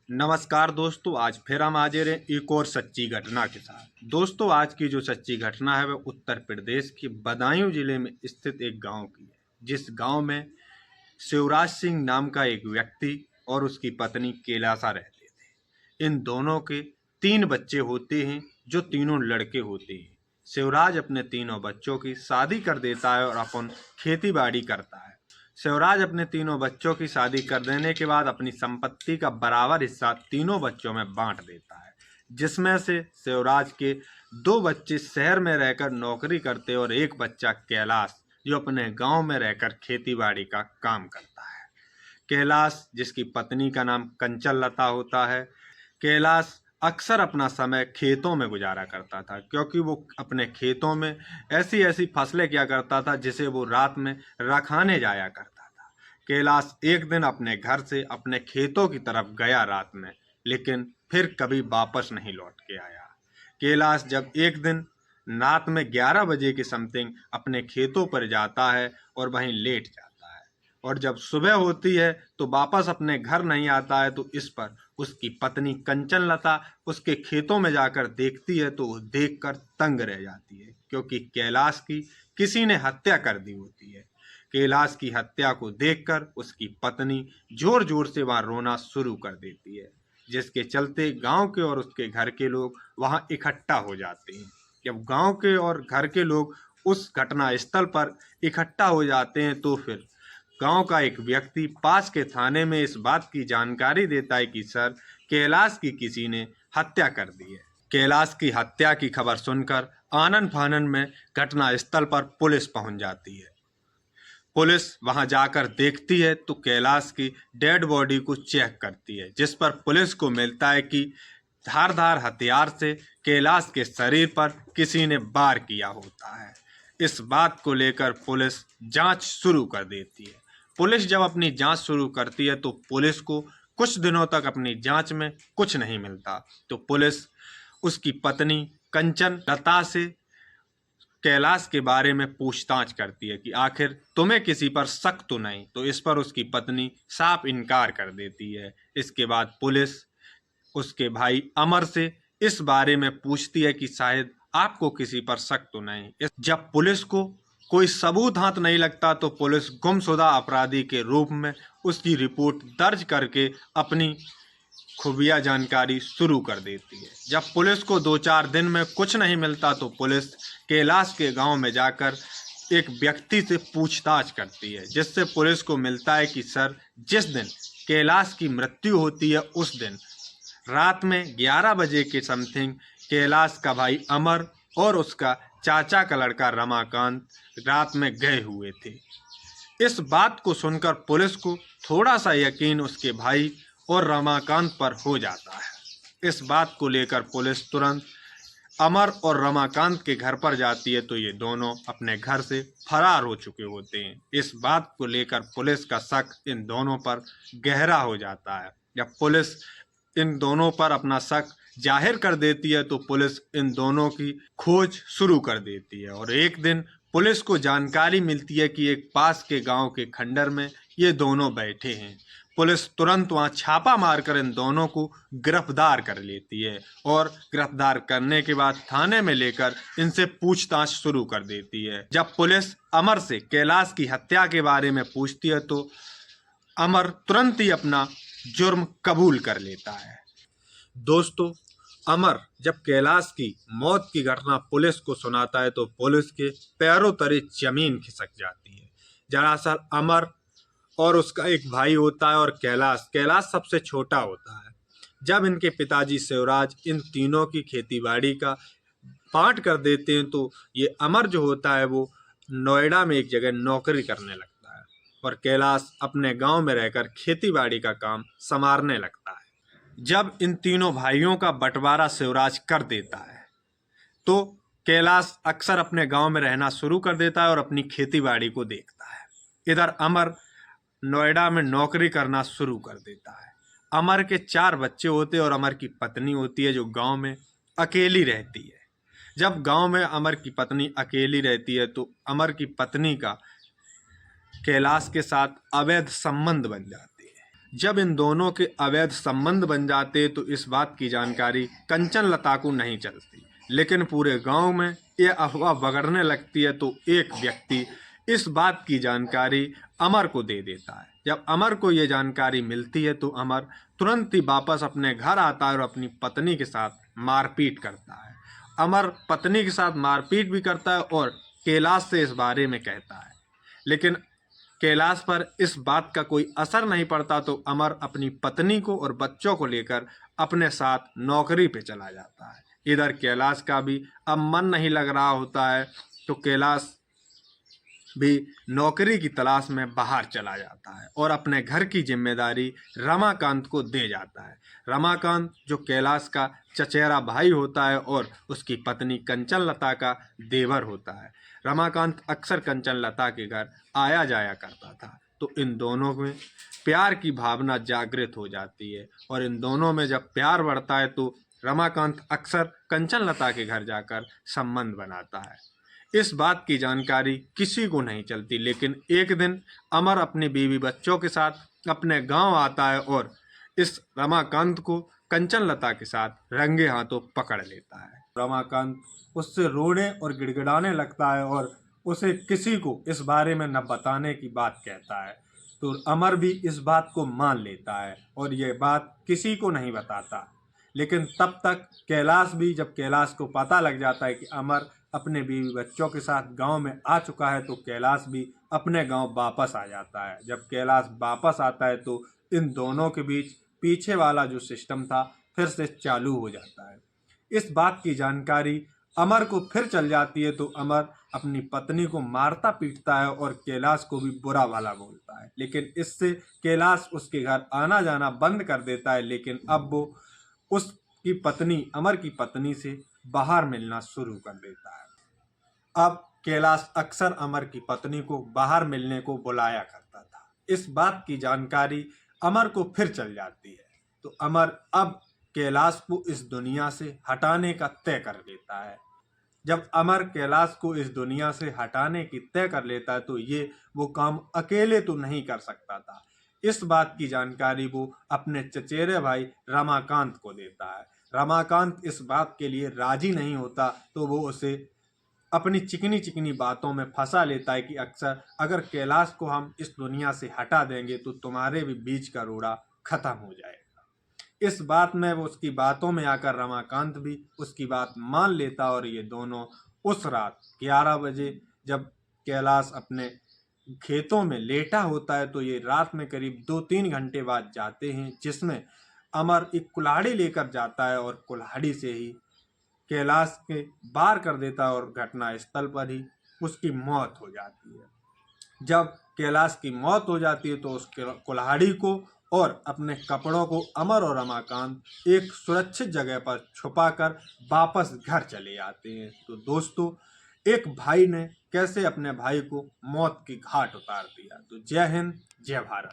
नमस्कार दोस्तों, आज फिर हम हाजिर हैं एक और सच्ची घटना के साथ। दोस्तों, आज की जो सच्ची घटना है वह उत्तर प्रदेश के बदायूं जिले में स्थित एक गांव की है, जिस गांव में शिवराज सिंह नाम का एक व्यक्ति और उसकी पत्नी कैलासा रहते थे। इन दोनों के 3 बच्चे होते हैं, जो तीनों लड़के होते हैं। शिवराज अपने तीनों बच्चों की शादी कर देता है और अपन खेती बाड़ी करता है। शिवराज अपने तीनों बच्चों की शादी कर देने के बाद अपनी संपत्ति का बराबर हिस्सा तीनों बच्चों में बांट देता है, जिसमें से शिवराज के 2 बच्चे शहर में रहकर नौकरी करते और एक बच्चा कैलाश, जो अपने गांव में रहकर खेती बाड़ी का काम करता है। कैलाश, जिसकी पत्नी का नाम कंचन लता होता है, कैलाश अक्सर अपना समय खेतों में गुजारा करता था, क्योंकि वो अपने खेतों में ऐसी ऐसी फसलें किया करता था जिसे वो रात में रखाने जाया करता था। कैलाश एक दिन अपने घर से अपने खेतों की तरफ गया रात में, लेकिन फिर कभी वापस नहीं लौट के आया। कैलाश जब एक दिन रात में 11 बजे के समथिंग अपने खेतों पर जाता है और वहीं लेट जाता है, और जब सुबह होती है तो वापस अपने घर नहीं आता है, तो इस पर उसकी पत्नी कंचन लता उसके खेतों में जाकर देखती है, तो वो देखकर तंग रह जाती है, क्योंकि कैलाश की किसी ने हत्या कर दी होती है। कैलाश की हत्या को देखकर उसकी पत्नी जोर जोर से वहां रोना शुरू कर देती है, जिसके चलते गांव के और उसके घर के लोग वहां इकट्ठा हो जाते हैं। जब गांव के और घर के लोग उस घटना स्थल पर इकट्ठा हो जाते हैं, तो फिर गांव का एक व्यक्ति पास के थाने में इस बात की जानकारी देता है कि सर, कैलाश की किसी ने हत्या कर दी है। कैलाश की हत्या की खबर सुनकर आनन फानन में घटना स्थल पर पुलिस पहुंच जाती है। पुलिस वहां जाकर देखती है तो कैलाश की डेड बॉडी को चेक करती है, जिस पर पुलिस को मिलता है कि धारदार हथियार से कैलाश के शरीर पर किसी ने वार किया होता है। इस बात को लेकर पुलिस जांच शुरू कर देती है। पुलिस जब अपनी जांच शुरू करती है तो पुलिस को कुछ दिनों तक अपनी जांच में कुछ नहीं मिलता, तो पुलिस उसकी पत्नी कंचन लता से कैलाश के बारे में पूछताछ करती है कि आखिर तुम्हें किसी पर शक तो नहीं, तो इस पर उसकी पत्नी साफ इनकार कर देती है। इसके बाद पुलिस उसके भाई अमर से इस बारे में पूछती है कि शायद आपको किसी पर शक तो नहीं। जब पुलिस को कोई सबूत हाथ नहीं लगता, तो पुलिस गुमशुदा अपराधी के रूप में उसकी रिपोर्ट दर्ज करके अपनी खुफिया जानकारी शुरू कर देती है। जब पुलिस को 2-4 दिन में कुछ नहीं मिलता, तो पुलिस कैलाश के गांव में जाकर एक व्यक्ति से पूछताछ करती है, जिससे पुलिस को मिलता है कि सर, जिस दिन कैलाश की मृत्यु होती है उस दिन रात में 11 बजे के समथिंग कैलाश का भाई अमर और उसका चाचा का लड़का रमाकांत रात में गए हुए थे। इस बात को सुनकर पुलिस को थोड़ा सा यकीन उसके भाई और रमाकांत पर हो जाता है। इस बात को लेकर पुलिस तुरंत अमर और रमाकांत के घर पर जाती है, तो ये दोनों अपने घर से फरार हो चुके होते हैं। इस बात को लेकर पुलिस का शक इन दोनों पर गहरा हो जाता है। जब पुलिस इन दोनों पर अपना शक जाहिर कर देती है, तो पुलिस इन दोनों की खोज शुरू कर देती है, और एक दिन पुलिस को जानकारी मिलती है कि एक पास के गांव के खंडर में ये दोनों बैठे हैं। पुलिस तुरंत वहां छापा मारकर इन दोनों को गिरफ्तार कर लेती है, और गिरफ्तार करने के बाद थाने में लेकर इनसे पूछताछ शुरू कर देती है। जब पुलिस अमर से कैलाश की हत्या के बारे में पूछती है, तो अमर तुरंत ही अपना जुर्म कबूल कर लेता है। दोस्तों, अमर जब कैलाश की मौत की घटना पुलिस को सुनाता है, तो पुलिस के पैरों तले जमीन खिसक जाती है। दरअसल अमर और उसका एक भाई होता है, और कैलाश सबसे छोटा होता है। जब इनके पिताजी शिवराज इन तीनों की खेतीबाड़ी का बांट कर देते हैं, तो ये अमर जो होता है वो नोएडा में एक जगह नौकरी करने लगता है, और कैलाश अपने गांव में रहकर खेतीबाड़ी का काम संवारने लगता है। जब इन तीनों भाइयों का बंटवारा शिवराज कर देता है, तो कैलाश अक्सर अपने गांव में रहना शुरू कर देता है और अपनी खेतीबाड़ी को देखता है। इधर अमर नोएडा में नौकरी करना शुरू कर देता है। अमर के 4 बच्चे होते हैं और अमर की पत्नी होती है, जो गांव में अकेली रहती है। जब गांव में अमर की पत्नी अकेली रहती है, तो अमर की पत्नी का कैलाश के साथ अवैध संबंध बन जाते हैं, जब इन दोनों के अवैध संबंध बन जाते तो इस बात की जानकारी कंचनलता को नहीं चलती, लेकिन पूरे गांव में यह अफवाह बगड़ने लगती है तो एक व्यक्ति इस बात की जानकारी अमर को दे देता है। जब अमर को यह जानकारी मिलती है तो अमर तुरंत ही वापस अपने घर आता है और अपनी पत्नी के साथ मारपीट करता है। अमर पत्नी के साथ मारपीट भी करता है और कैलाश से इस बारे में कहता है, लेकिन कैलाश पर इस बात का कोई असर नहीं पड़ता तो अमर अपनी पत्नी को और बच्चों को लेकर अपने साथ नौकरी पे चला जाता है। इधर कैलाश का भी अब मन नहीं लग रहा होता है तो कैलाश भी नौकरी की तलाश में बाहर चला जाता है और अपने घर की जिम्मेदारी रमाकांत को दे जाता है। रमाकांत जो कैलाश का चचेरा भाई होता है और उसकी पत्नी कंचनलता का देवर होता है। रमाकांत अक्सर कंचनलता के घर आया जाया करता था, तो इन दोनों में प्यार की भावना जागृत हो जाती है और इन दोनों में जब प्यार बढ़ता है तो रमाकांत अक्सर कंचनलता के घर जाकर संबंध बनाता है। इस बात की जानकारी किसी को नहीं चलती, लेकिन एक दिन अमर अपनी बीवी बच्चों के साथ अपने गांव आता है और इस रमाकांत को कंचनलता के साथ रंगे हाथों पकड़ लेता है। रमाकांत उससे रोने और गिड़गिड़ाने लगता है और उसे किसी को इस बारे में न बताने की बात कहता है, तो अमर भी इस बात को मान लेता है और यह बात किसी को नहीं बताता। लेकिन तब तक कैलाश भी, जब कैलाश को पता लग जाता है कि अमर अपने बीवी बच्चों के साथ गांव में आ चुका है, तो कैलाश भी अपने गांव वापस आ जाता है। जब कैलाश वापस आता है तो इन दोनों के बीच पीछे वाला जो सिस्टम था फिर से चालू हो जाता है। इस बात की जानकारी अमर को फिर चल जाती है तो अमर अपनी पत्नी को मारता पीटता है और कैलाश को भी बुरा भला बोलता है, लेकिन इससे कैलाश उसके घर आना जाना बंद कर देता है। लेकिन अब वो उसकी पत्नी, अमर की पत्नी से बाहर मिलना शुरू कर देता है। अब कैलाश अक्सर अमर की पत्नी को बाहर मिलने को बुलाया करता था। इस बात की जानकारी अमर को फिर चल जाती है तो अमर अब कैलाश को इस दुनिया से हटाने का तय कर लेता है। जब अमर कैलाश को इस दुनिया से हटाने की तय कर लेता है तो वो काम अकेले तो नहीं कर सकता था। इस बात की जानकारी वो अपने चचेरे भाई रमाकांत को देता है। रमाकांत इस बात के लिए राजी नहीं होता तो वो उसे अपनी चिकनी चिकनी बातों में फंसा लेता है कि अक्सर अगर कैलाश को हम इस दुनिया से हटा देंगे तो तुम्हारे भी बीच का रोड़ा खत्म हो जाएगा। इस बात में वो उसकी बातों में आकर रमाकांत भी उसकी बात मान लेता और ये दोनों उस रात 11 बजे जब कैलाश अपने खेतों में लेटा होता है तो ये रात में करीब 2-3 घंटे बाद जाते हैं, जिसमें अमर एक कुल्हाड़ी लेकर जाता है और कुल्हाड़ी से ही कैलाश के वार कर देता है और घटना स्थल पर ही उसकी मौत हो जाती है। जब कैलाश की मौत हो जाती है तो उस कुल्हाड़ी को और अपने कपड़ों को अमर और रमाकांत एक सुरक्षित जगह पर छुपाकर वापस घर चले आते हैं। तो दोस्तों, एक भाई ने कैसे अपने भाई को मौत की घाट उतार दिया। तो जय हिंद, जय भारत।